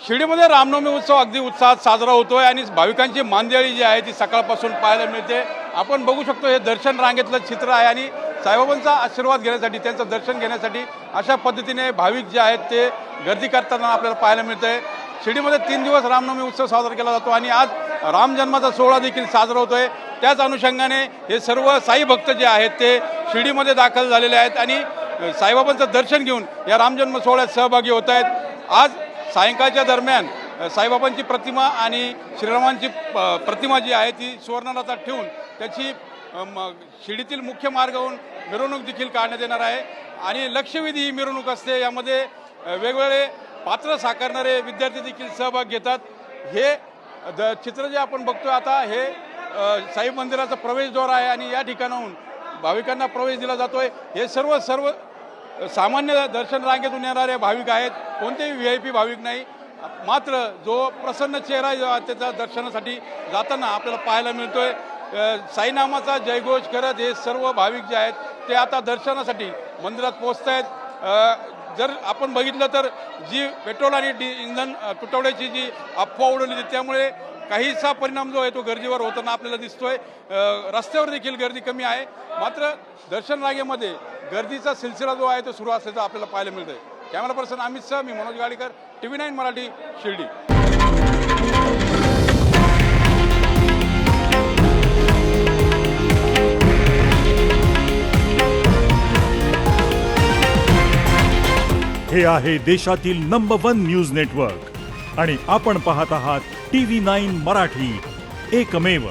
शिर्डीमध्ये रामनवमी उत्सव अगदी उत्साहात साजरा होतोय आणि भाविकांची मांदियाळी जी आहे ती सकाळपासून पाहायला मिळते। आपण बघू शकतो हे दर्शन रांगेतलं चित्र आहे आणि साईबाबांचा आशीर्वाद घेण्यासाठी त्यांचं दर्शन घेण्यासाठी अशा पद्धतीने भाविक जे आहेत ते गर्दी करताना आपल्याला पाहायला मिळतंय। शिर्डीमध्ये 3 दिवस रामनवमी उत्सव साजरा केला जातो आणि आज राम जन्माचा सोहळा देखील साजरा होतोय। त्याच अनुषंगाने हे सर्व साई भक्त जे आहेत ते शिर्डीमध्ये दाखल झालेले आहेत आणि साईबाबांचं दर्शन घेऊन या रामजन्म सोहळ्यात सहभागी होत आहेत। आज सायंकाळच्या दरम्यान साईबाबांची प्रतिमा आणि श्रीरामांची प्रतिमा जी आहे ती सुवर्णरथात ठेवून त्याची शिर्डीतील मुख्य मार्गावरून मिरवणूक देखील काढण्यात येणार आहे आणि लक्षवेधी ही मिरवणूक असते। यामध्ये वेगवेगळे पात्र साकारणारे विद्यार्थी देखील सहभाग घेतात। हे चित्र जे आपण बघतोय आता हे साई मंदिराचा प्रवेशद्वार आहे आणि या ठिकाणाहून भाविकांना प्रवेश दिला जातोय। हे सर्व सामान्य दर्शन रांगेतून येणारे भाविक आहेत, कोणतेही VIP भाविक नाही। मात्र जो प्रसन्न चेहरा त्याच्या दर्शनासाठी जाताना आपल्याला पाहायला मिळतोय। साईनामाचा जयघोष करत हे सर्व भाविक जे आहेत ते आता दर्शनासाठी मंदिरात पोहोचत आहेत। जर आपण बघितलं तर जी पेट्रोल आणि इंधन तुटवड्याची जी अफवा उडवली होती त्यामुळे काहीसा परिणाम जो आहे तो गर्दीवर होताना आपल्याला दिसतोय। रस्त्यावर देखील गर्दी कमी आहे, मात्र दर्शन रांगेमध्ये गर्दीचा सिलसिला जो आहे तो सुरू असल्याचं आपल्याला पाहायला मिळतंय। कॅमेरा पर्सन अमित सह मी मनोज गाडीकर, TV9 मराठी, शिर्डी। हे आहे देशातील नंबर 1 न्यूज नेटवर्क आणि आपण पाहत आहात TV9 मराठी, एकमेव।